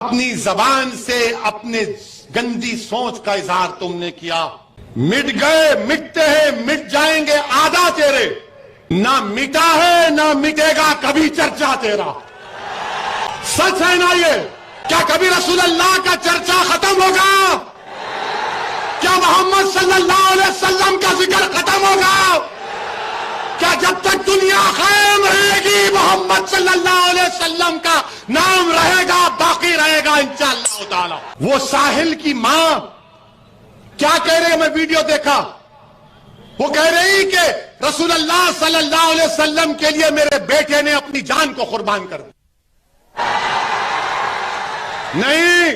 अपनी जबान से अपने गंदी सोच का इजहार तुमने किया। मिट गए, मिटते हैं, मिट जाएंगे आधा तेरे, ना मिटा है ना मिटेगा कभी चर्चा तेरा। सच है ना ये? क्या कभी रसूल अल्लाह का चर्चा खत्म होगा? क्या मोहम्मद सल्लल्लाहु अलैहि वसल्लम का जिक्र खत्म होगा? क्या जब तक दुनिया कायम रहेगी मोहम्मद सल्लल्लाहु अलैहि वसल्लम का नाम रहेगा, बाकी रहेगा इंशाअल्लाह ताला। वो साहिल की मां क्या कह रही है? मैं वीडियो देखा, वो कह रही कि रसूल अल्लाह सल्लल्लाहु अलैहि वसल्लम के लिए मेरे बेटे ने अपनी जान को कुर्बान कर दी। नहीं,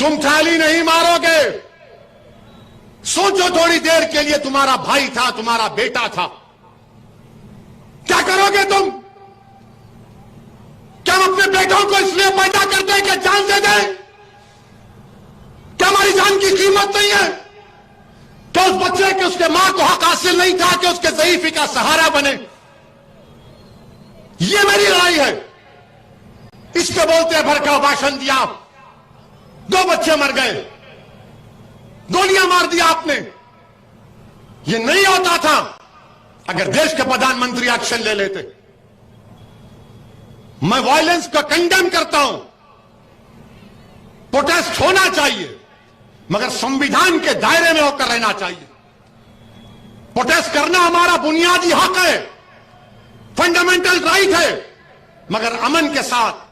तुम थाली नहीं मारोगे। सोचो थोड़ी देर के लिए, तुम्हारा भाई था, तुम्हारा बेटा था, क्या करोगे तुम? क्या हम अपने बेटों को इसलिए पैदा करते हैं कि जान दे दें? क्या हमारी जान की कीमत नहीं है? क्या उस बच्चे के उसके मां को हक हासिल नहीं था कि उसके ज़ईफी का सहारा बने? ये मेरी राय है। इस पे बोलते हैं भड़काऊ भाषण दिया, 2 बच्चे मर गए, गोलियां मार दिया आपने। ये नहीं होता था अगर देश के प्रधानमंत्री एक्शन ले लेते। मैं वायलेंस का कंडेम करता हूं, प्रोटेस्ट होना चाहिए, मगर संविधान के दायरे में होकर रहना चाहिए। प्रोटेस्ट करना हमारा बुनियादी हक है, फंडामेंटल राइट है, मगर अमन के साथ।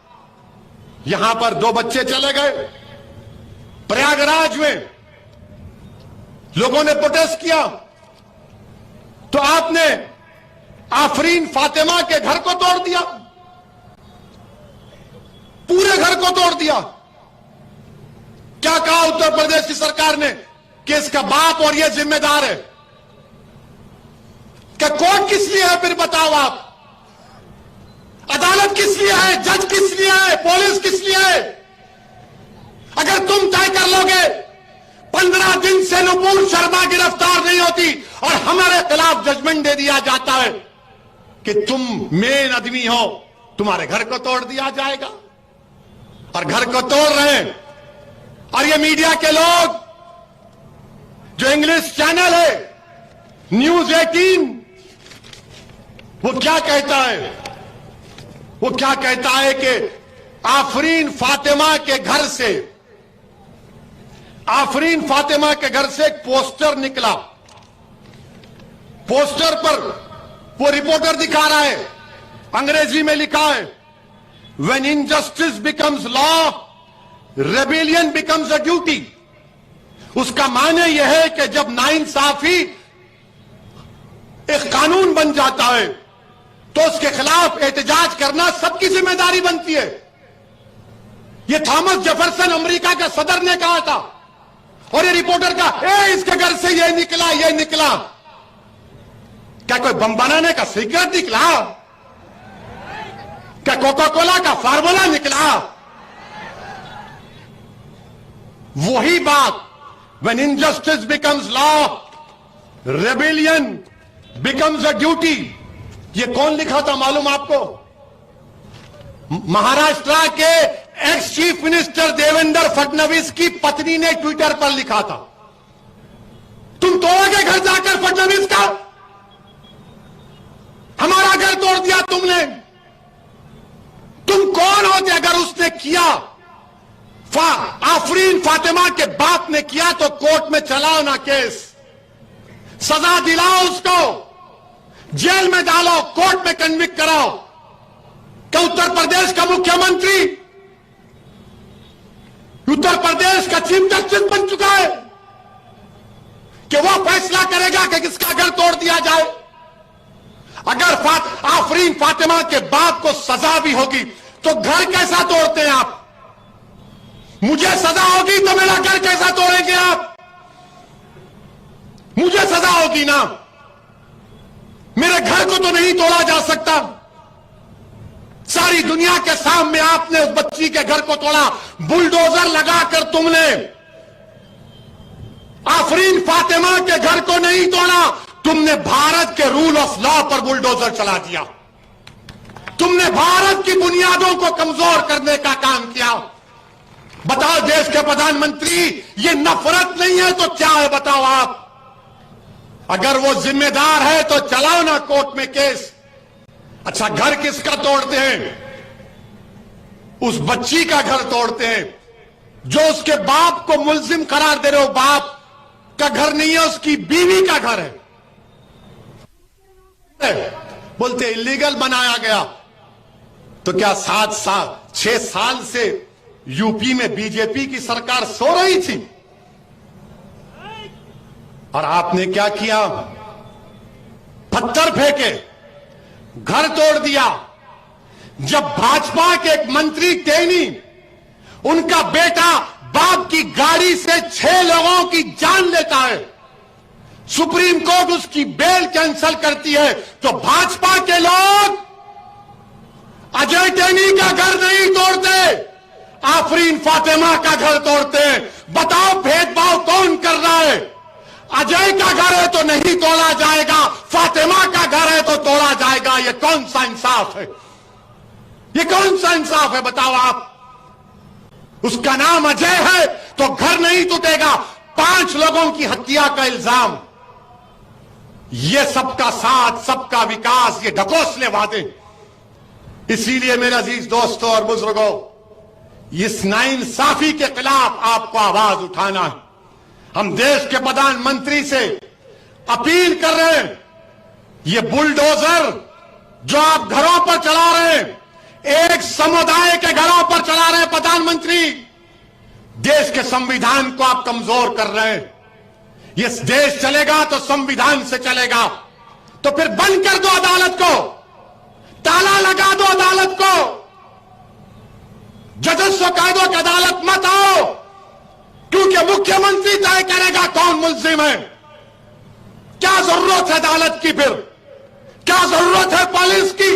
यहां पर 2 बच्चे चले गए, प्रयागराज में लोगों ने प्रोटेस्ट किया तो आपने आफरीन फातिमा के घर को तोड़ दिया, पूरे घर को तोड़ दिया। क्या कहा उत्तर प्रदेश की सरकार ने कि इसका बाप और यह जिम्मेदार है? क्या कोर्ट किस लिए है फिर बताओ आप? अदालत किस लिए है? जज किस लिए है? पुलिस किस लिए है? अगर तुम तय कर लोगे 15 दिन से नुपुर शर्मा गिरफ्तार नहीं होती और हमारे खिलाफ जजमेंट दे दिया जाता है कि तुम मेन आदमी हो, तुम्हारे घर को तोड़ दिया जाएगा। और घर को तोड़ रहे हैं। और ये मीडिया के लोग, जो इंग्लिश चैनल है न्यूज 18, वो क्या कहता है? वो क्या कहता है कि आफरीन फातिमा के घर से, आफरीन फातिमा के घर से एक पोस्टर निकला। पोस्टर पर वो रिपोर्टर दिखा रहा है, अंग्रेजी में लिखा है, when injustice becomes law rebellion becomes a duty. उसका माने यह है कि जब नाइंसाफी एक कानून बन जाता है तो उसके खिलाफ एहतजाज करना सबकी जिम्मेदारी बनती है। यह थॉमस जेफरसन अमेरिका का सदर ने कहा था। और ये रिपोर्टर का इसके घर से ये निकला, ये निकला। क्या कोई बम बनाने का सीक्रेट निकला? क्या कोका कोला का फार्मूला निकला? वही बात, when injustice becomes law rebellion becomes a duty. ये कौन लिखा था मालूम आपको? महाराष्ट्र के ex chief minister Devendra Fadnavis की पत्नी ने ट्विटर पर लिखा था। तुम तोड़ोगे घर जाकर फडणवीस का? हमारा घर तोड़ दिया तुमने। तुम कौन होते अगर उसने किया? आफरीन फातिमा के बाप ने किया तो कोर्ट में चलाओ ना केस, सजा दिलाओ उसको, जेल में डालो, कोर्ट में कन्विक्ट कराओ। क्या उत्तर प्रदेश का मुख्यमंत्री उत्तर प्रदेश का चीफ जस्टिस बन चुका है कि वो फैसला करेगा कि किसका घर तोड़ दिया जाए? अगर आफरीन फातिमा के बाप को सजा भी होगी तो घर कैसा तोड़ते हैं आप? मुझे सजा होगी तो मेरा घर कैसा तोड़ेंगे आप? मुझे सजा होगी ना, मेरे घर को तो नहीं तोड़ा जा सकता। सारी दुनिया के सामने आपने उस बच्ची के घर को तोड़ा, बुलडोजर लगाकर तुमने। आफरीन फातिमा के घर को नहीं तोड़ा, तुमने भारत के रूल ऑफ लॉ पर बुलडोजर चला दिया। तुमने भारत की बुनियादों को कमजोर करने का काम किया। बताओ देश के प्रधानमंत्री, ये नफरत नहीं है तो क्या है बताओ आप? अगर वो जिम्मेदार है तो चलाओ ना कोर्ट में केस। अच्छा, घर किसका तोड़ते हैं? उस बच्ची का घर तोड़ते हैं जो उसके बाप को मुल्जिम करार दे रहे हो। बाप का घर नहीं है, उसकी बीवी का घर है। बोलते इलीगल बनाया गया। तो क्या 6 साल से यूपी में बीजेपी की सरकार सो रही थी? और आपने क्या किया? पत्थर फेंके, घर तोड़ दिया। जब भाजपा के एक मंत्री टेनी, उनका बेटा बाप की गाड़ी से 6 लोगों की जान लेता है, सुप्रीम कोर्ट उसकी बेल कैंसिल करती है, तो भाजपा के लोग अजय टेनी का घर नहीं तोड़ते, आफरीन फातिमा का घर तोड़ते हैं। बताओ भेदभाव कौन कर रहा है? अजय का घर है तो नहीं तोड़ा जाएगा, फातिमा का घर है तो तोड़ा जाएगा। ये कौन सा इंसाफ है? ये कौन सा इंसाफ है बताओ आप? उसका नाम अजय है तो घर नहीं टूटेगा। 5 लोगों की हत्या का इल्जाम। ये सबका साथ, सबका विकास, ये ढकोसले वादे। इसीलिए मेरे अजीज दोस्तों और बुजुर्गों, इस नाइंसाफी के खिलाफ आपको आवाज उठाना है। हम देश के प्रधानमंत्री से अपील कर रहे हैं, ये बुलडोजर जो आप घरों पर चला रहे हैं, एक समुदाय के घरों पर चला रहे हैं प्रधानमंत्री, देश के संविधान को आप कमजोर कर रहे हैं। ये देश चलेगा तो संविधान से चलेगा। तो फिर बंद कर दो अदालत को, ताला लगा दो अदालत को, जजेस को कह दो कि अदालत मत आओ, क्योंकि मुख्यमंत्री तय करेगा कौन मुल्जिम है। क्या जरूरत है अदालत की? फिर क्या जरूरत है पुलिस की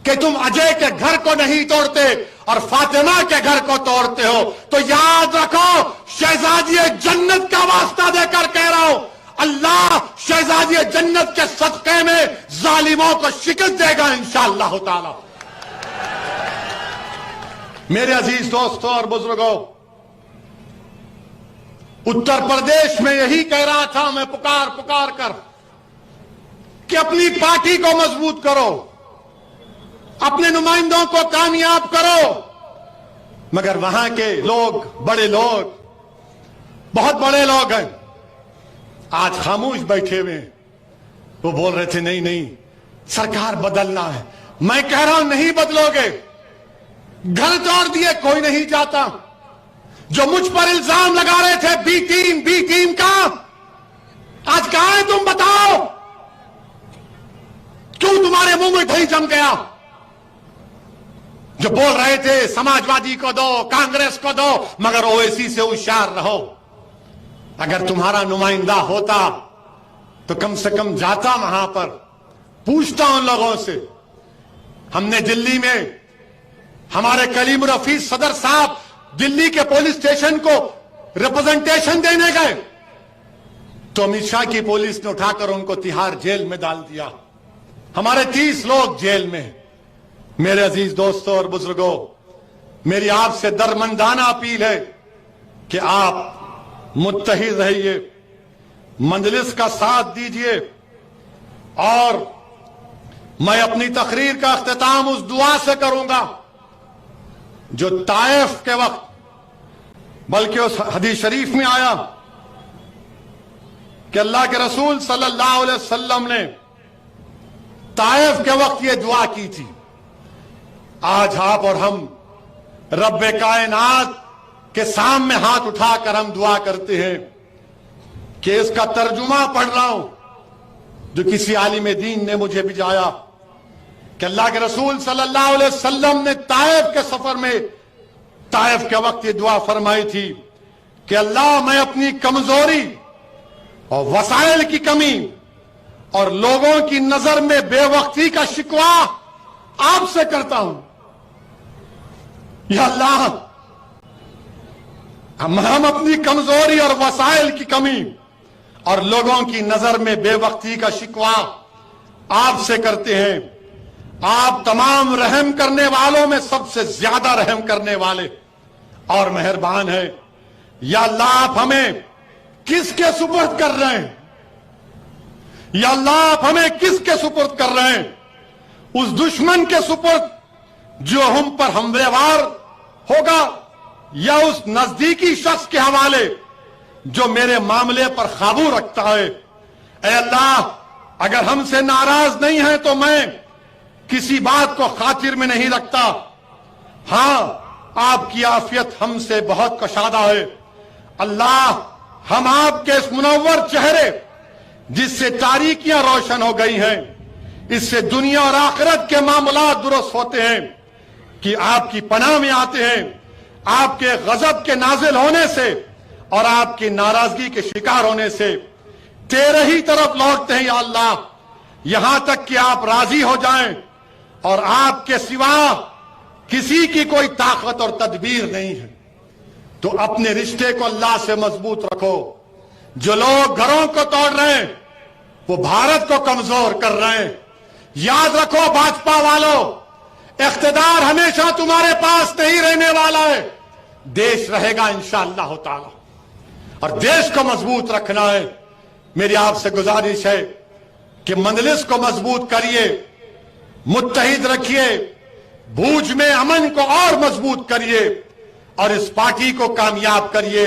कि तुम अजय के घर को नहीं तोड़ते और फातिमा के घर को तोड़ते हो? तो याद रखो, शहजादी जन्नत का वास्ता देकर कह रहा हूं, अल्लाह शहजादी जन्नत के सदक़े में जालिमों को शिकस्त देगा इंशाअल्लाह ताला। मेरे अजीज दोस्तों और बुजुर्गों, उत्तर प्रदेश में यही कह रहा था मैं पुकार पुकार कर कि अपनी पार्टी को मजबूत करो, अपने नुमाइंदों को कामयाब करो। मगर वहां के लोग, बड़े लोग, बहुत बड़े लोग हैं, आज खामोश बैठे हुए हैं। वो बोल रहे थे नहीं नहीं सरकार बदलना है। मैं कह रहा हूं नहीं बदलोगे। घर तोड़ दिए, कोई नहीं जाता। जो मुझ पर इल्जाम लगा रहे थे बी टीम का, आज कहां है तुम बताओ? क्यों तुम्हारे मुंह में दही जम गया? जो बोल रहे थे समाजवादी को दो, कांग्रेस को दो, मगर ओवैसी से होशियार रहो। अगर तुम्हारा नुमाइंदा होता तो कम से कम जाता वहां पर, पूछता उन लोगों से। हमने दिल्ली में हमारे कलीम रफीज सदर साहब दिल्ली के पुलिस स्टेशन को रिप्रेजेंटेशन देने गए तो अमित शाह की पुलिस ने उठाकर उनको तिहाड़ जेल में डाल दिया। हमारे 30 लोग जेल में हैं। मेरे अजीज दोस्तों और बुजुर्गों, मेरी आपसे दरमंदाना अपील है कि आप मुत्तहिद रहिए, मजलिस का साथ दीजिए। और मैं अपनी तकरीर का अख्तिताम उस दुआ से करूंगा जो ताइफ के वक्त, बल्कि उस हदीस शरीफ में आया कि अल्लाह के रसूल सल्लल्लाहु अलैहि वसल्लम ने ताइफ के वक्त ये दुआ की थी। आज आप और हम रब्बे कायनात के सामने हाथ उठाकर हम दुआ करते हैं कि इसका तर्जुमा पढ़ रहा हूं जो किसी आलिम दीन ने मुझे भिजाया कि अल्लाह के रसूल सल्लल्लाहु अलैहि वसल्लम ने ताइफ के सफर में, ताइफ के वक्त ये दुआ फरमाई थी कि अल्लाह मैं अपनी कमजोरी और वसाइल की कमी और लोगों की नजर में बेवक्ती का शिकवा आपसे करता हूं। या अल्लाह हम अपनी कमजोरी और वसाइल की कमी और लोगों की नजर में बेवक्ती का शिकवा आपसे करते हैं। आप तमाम रहम करने वालों में सबसे ज्यादा रहम करने वाले, और मेहरबान है। या अल्लाह आप हमें किसके सुपुर्द कर रहे हैं? या अल्लाह आप हमें किसके सुपुर्द कर रहे हैं? उस दुश्मन के सुपुर्द जो हम पर हमलेवार होगा, या उस नजदीकी शख्स के हवाले जो मेरे मामले पर काबू रखता है? ऐ अल्लाह, अगर हमसे नाराज नहीं है तो मैं किसी बात को खातिर में नहीं रखता। हां, आपकी आफियत हमसे बहुत कशादा है। अल्लाह, हम आपके इस मुनव्वर चेहरे जिससे तारीकियां रोशन हो गई हैं, इससे दुनिया और आखिरत के मामला दुरुस्त होते हैं, कि आपकी पनाह में आते हैं। आपके गजब के नाजिल होने से और आपकी नाराजगी के शिकार होने से तेरे ही तरफ लौटते हैं या अल्लाह, यहां तक कि आप राजी हो जाएं और आपके सिवा किसी की कोई ताकत और तदबीर नहीं है। तो अपने रिश्ते को अल्लाह से मजबूत रखो। जो लोग घरों को तोड़ रहे हैं वो भारत को कमजोर कर रहे हैं। याद रखो भाजपा वालों, इख्तिदार हमेशा तुम्हारे पास नहीं रहने वाला है, देश रहेगा इंशाअल्लाह ताला, और देश को मजबूत रखना है। मेरी आपसे गुजारिश है कि मंजलिस को मजबूत करिए, मुत्तहिद रखिए, भूज में अमन को और मजबूत करिए और इस पार्टी को कामयाब करिए।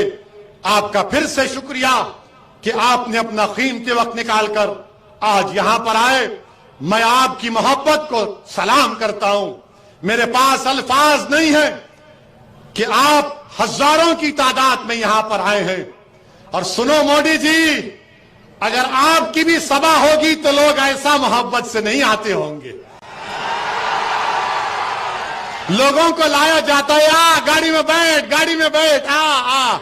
आपका फिर से शुक्रिया कि आपने अपना कीमती वक्त निकालकर आज यहां पर आए। मैं आपकी मोहब्बत को सलाम करता हूं। मेरे पास अल्फाज नहीं है कि आप हजारों की तादाद में यहां पर आए हैं। और सुनो मोदी जी, अगर आपकी भी सभा होगी तो लोग ऐसा मोहब्बत से नहीं आते होंगे। लोगों को लाया जाता है, आ गाड़ी में बैठ, गाड़ी में बैठ, आ।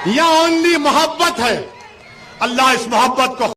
यह ओनली मोहब्बत है। अल्लाह इस मोहब्बत को